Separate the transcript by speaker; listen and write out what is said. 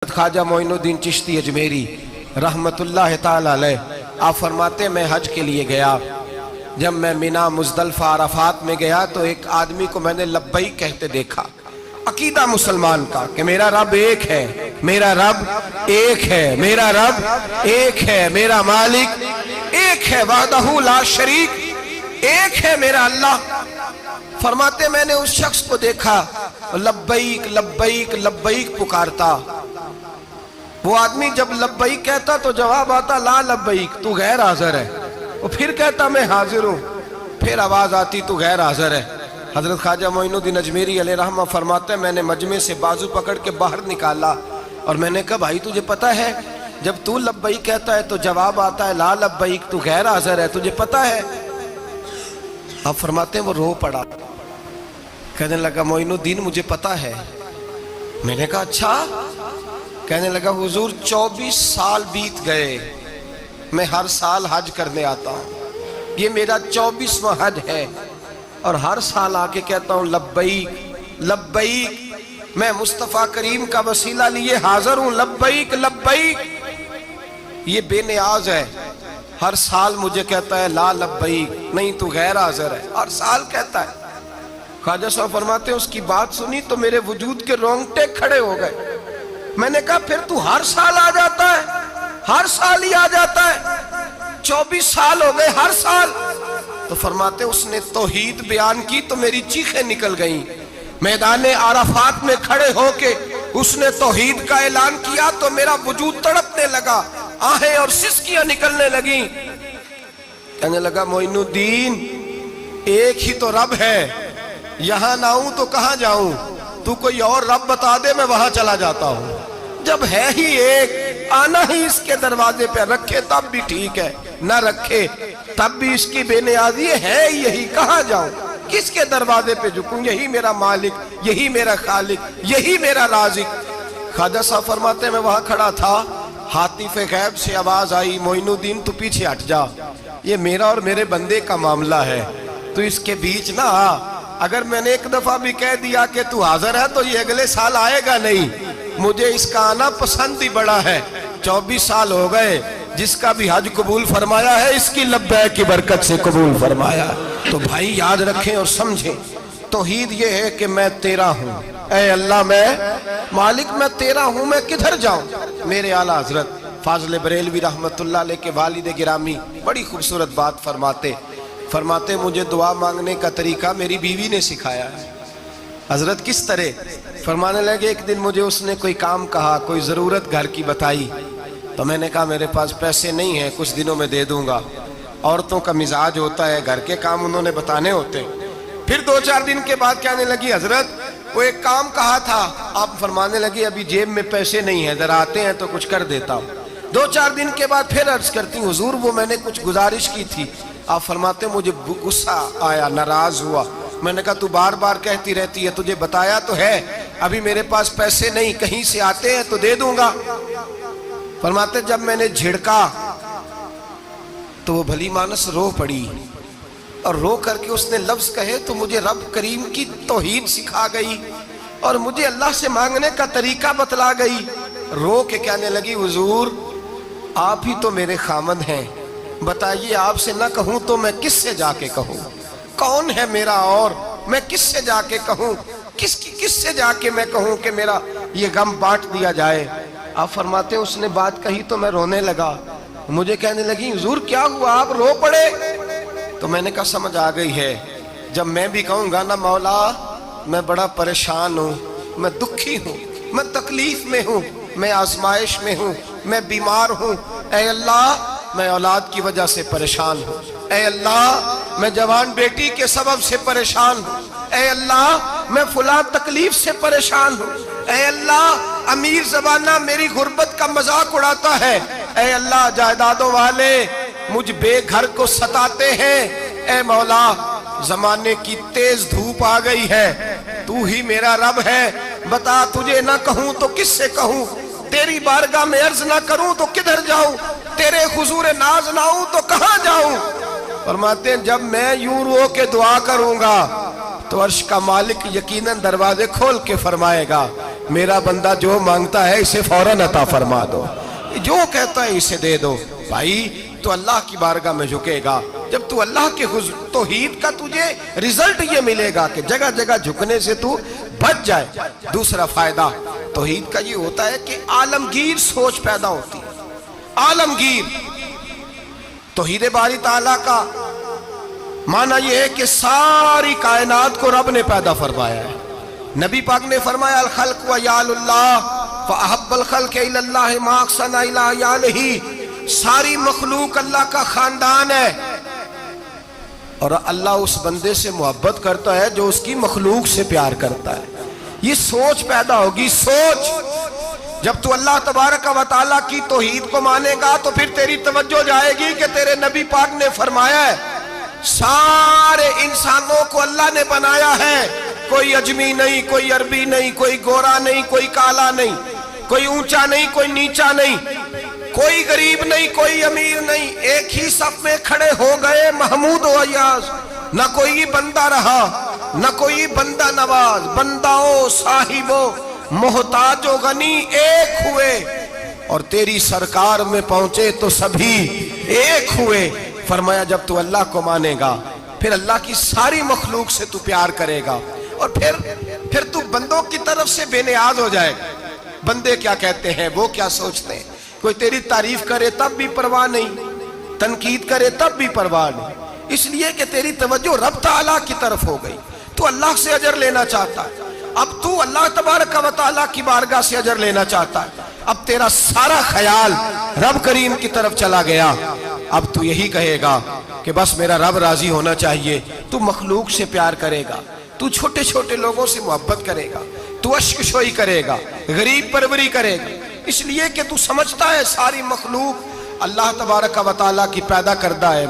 Speaker 1: ख्वाजा मोइनुद्दीन चिश्ती अजमेरी रहमतुल्लाह ताला अलैह आप फरमाते मैं हज के लिए गया। जब मैं मिना मुज़दलिफ़ा अराफात में गया तो एक आदमी को मैंने लब्बैक कहते देखा। अकीदा मुसलमान का कि मेरा रब एक है, मेरा रब एक है, मेरा रब एक है, मेरा मालिक एक है, वहदहू ला शरीक, एक है मेरा अल्लाह। फरमाते मैंने उस शख्स को देखा लब्बैक लब्बैक लब्बैक पुकारता। वो आदमी जब लब्बैक कहता तो जवाब आता ला लब्बैक, तू गैर हाजिर है। वो फिर कहता मैं हाजिर हूँ, फिर आवाज आती तू गैर हाजिर है। हजरत ख्वाजा मोइनुद्दीन अजमेरी अलैहि रहमा फरमाते मैंने मजमे से बाजू पकड़ के बाहर निकाला और मैंने कहा भाई तुझे पता है जब तू लब्बैक कहता है तो जवाब आता है ला लब्बैक, तू गैर हाजिर है, तुझे पता है? अब फरमाते हैं वो रो पड़ा, कहने लगा मोइनुद्दीन मुझे पता है। मैंने कहा अच्छा? कहने लगा हुजूर 24 साल बीत गए, मैं हर साल हज करने आता हूँ, ये मेरा 24वां हज है और हर साल आके कहता हूँ लब्बैक लब्बैक, मैं मुस्तफ़ा करीम का वसीला लिए हाजिर हूँ, लब्बैक लब्बैक। ये बेनियाज है, हर साल मुझे कहता है ला लब्बैक, नहीं तू गैर हाजिर है, हर साल कहता है। ख्वाजा साहब फरमाते हैं उसकी बात सुनी तो मेरे वजूद के रोंगटे खड़े हो गए। मैंने कहा फिर तू हर साल आ जाता है, हर साल ही आ जाता है, 24 साल हो गए हर साल। तो फरमाते उसने तौहीद बयान की तो मेरी चीखें निकल गईं। मैदाने आराफात में खड़े होके उसने तौहीद का ऐलान किया तो मेरा वजूद तड़पने लगा, आहें और सिसकियां निकलने लगी। कहने लगा मोइनुद्दीन एक ही तो रब है, यहां ना आऊं तो कहां जाऊं, तू कोई और रब बता दे मैं वहां चला जाता हूं। जब है ही एक, आना ही इसके दरवाजे पे, रखे तब भी ठीक है, ना रखे तब भी इसकी बेनियाजी है यही, कहां जाऊं, किसके दरवाजे पे झुकूं, यही मेरा मालिक, यही मेरा खालिक, यही मेरा राज़िक। ख्वाजा साहब फरमाते मैं वहां खड़ा था, हातिफ़े गैब से आवाज आई मोइनुद्दीन तू पीछे हट जा, ये मेरा और मेरे बंदे का मामला है, तू इसके बीच ना आ। अगर मैंने एक दफा भी कह दिया कि तू हाजिर है तो ये अगले साल आएगा नहीं, मुझे इसका आना पसंद ही बड़ा है। 24 साल हो गए, जिसका भी हज कबूल फरमाया है इसकी लब्बैक की बरकत से कबूल फरमाया। तो भाई याद रखें और समझें, तौहीद ये है कि मैं तेरा हूँ, ऐ अल्लाह मैं मालिक मैं तेरा हूँ, मैं किधर जाऊँ। मेरे आला हजरत फाज़िल बरेलवी रहमतुल्लाह अलैह के वालिद गिरामी बड़ी खूबसूरत बात फरमाते मुझे दुआ मांगने का तरीका मेरी बीवी ने सिखाया है। हजरत किस तरह? फरमाने लगे एक दिन मुझे उसने कोई काम कहा, कोई ज़रूरत घर की बताई, तो मैंने कहा मेरे पास पैसे नहीं है, कुछ दिनों में दे दूंगा। औरतों का मिजाज होता है, घर के काम उन्होंने बताने होते। फिर 2-4 दिन के बाद कहने लगी हजरत वो एक काम कहा था। आप फरमाने लगी अभी जेब में पैसे नहीं है, जरा आते हैं तो कुछ कर देता हूँ। 2-4 दिन के बाद फिर अर्ज करती हूँ हुजूर वो मैंने कुछ गुजारिश की थी। आप फरमाते मुझे गुस्सा आया, नाराज हुआ। मैंने कहा तू बार बार कहती रहती है, तुझे बताया तो है, अभी मेरे पास पैसे नहीं, कहीं से आते हैं तो दे दूंगा। फरमाते जब मैंने झिड़का तो वो भली मानस रो पड़ी और रो करके उसने लफ्ज कहे तो मुझे रब करीम की तौहीद सिखा गई और मुझे अल्लाह से मांगने का तरीका बतला गई। रो के कहने लगी हुजूर आप ही तो मेरे खामद हैं, बताइए आपसे ना कहूं तो मैं किससे जाके कहूं, कौन है मेरा और मैं किससे जाके कहूं, किससे जाके मैं कहूं कि मेरा ये गम बांट दिया जाए। आप फरमाते उसने बात कही तो मैं रोने लगा। मुझे कहने लगी हुजूर क्या हुआ, आप रो पड़े? तो मैंने कहा समझ आ गई है, जब मैं भी कहूंगा ना मौला मैं बड़ा परेशान हूँ, मैं दुखी हूँ, मैं तकलीफ में हूँ, मैं आजमाइश में हूँ, मैं बीमार हूँ, ऐ अल्लाह मैं औलाद की वजह से परेशान हूँ, ऐ अल्लाह मैं जवान बेटी के सबब से परेशान हूँ, ऐ अल्लाह मैं फुला तकलीफ से परेशान हूँ, ऐ अल्लाह अमीर ज़बाना मेरी गुर्बत का मजाक उड़ाता है, ऐ अल्लाह जायदादों वाले मुझ बेघर को सताते हैं, ऐ मौला जमाने की तेज धूप आ गई है, तू ही मेरा रब है, बता तुझे ना कहूँ तो किससे कहूँ, तेरी बारगाह में अर्ज ना करूँ तो किधर जाऊँ, तेरे हुजूर नाज ना आऊँ तो कहाँ जाऊँ। फरमाते हैं जब मैं यूं रो के दुआ करूंगा تو عرش کا مالک یقیناً دروازے کھول کے فرمائے گا میرا بندہ جو مانگتا ہے اسے فوراً عطا فرما دو، جو کہتا ہے اسے دے دو۔ بھائی تو اللہ کی بارگاہ میں جھکے گا، جب تو اللہ کے توحید کا تجھے رزلٹ یہ ملے گا کہ جگہ جگہ جھکنے سے تو بچ جائے۔ دوسرا فائدہ توحید کا یہ ہوتا ہے کہ عالمگیر سوچ پیدا ہوتی ہے۔ عالمگیر توحید باری تعالیٰ کا معنی یہ ہے کہ ساری کائنات کو رب نے پیدا فرمایا ہے۔ نبی پاک نے فرمایا الخلق و یال اللہ فاحب الخلق الی اللہ ما احسن الی یالہ، ساری مخلوق اللہ کا خاندان ہے اور اللہ اس بندے سے محبت کرتا ہے جو اس کی مخلوق سے پیار کرتا ہے۔ یہ سوچ پیدا ہوگی، سوچ جب تو اللہ تبارک و تعالیٰ کی توحید کو مانے گا تو پھر تیری توجہ جائے گی کہ تیرے نبی پاک نے فرمایا ہے سارے انسانوں کو اللہ نے بنایا ہے، کوئی اجمی نہیں، کوئی عربی نہیں، کوئی گورا نہیں، کوئی کالا نہیں، کوئی اونچا نہیں، کوئی نیچا نہیں، کوئی غریب نہیں، کوئی امیر نہیں، ایک ہی صف میں کھڑے ہو گئے محمود و ایاز، نہ کوئی بندہ رہا نہ کوئی بندہ نواز، بنداؤ صاحبو محتاج و غنی ایک ہوئے اور تیری سرکار میں پہنچے تو سبھی ایک ہوئے۔ فرمایا جب تو اللہ کو مانے گا پھر اللہ کی ساری مخلوق سے تو پیار کرے گا اور پھر تو بندوں کی طرف سے بے نیاز ہو جائے گا۔ بندے کیا کہتے ہیں، وہ کیا سوچتے ہیں، کوئی تیری تعریف کرے تب بھی پرواہ نہیں، تنقید کرے تب بھی پرواہ نہیں، اس لیے کہ تیری توجہ رب تعالیٰ کی طرف ہو گئی، تو اللہ سے اجر لینا چاہتا ہے۔ اب تو اللہ تبارک و تعالیٰ کی بارگاہ سے اجر لینا چاہتا ہے، اب تیرا سارا خیال رب کریم کی طرف چلا گیا۔ اب تو یہی کہے گا کہ بس میرا رب راضی ہونا چاہیے، تو مخلوق سے پیار کرے گا، تو چھوٹے چھوٹے لوگوں سے محبت کرے گا، تو اشک شوئی کرے گا، غریب پروری کرے گا، اس لیے کہ تو سمجھتا ہے ساری مخلوق اللہ تبارک و تعالیٰ کی پیدا کردہ ہے۔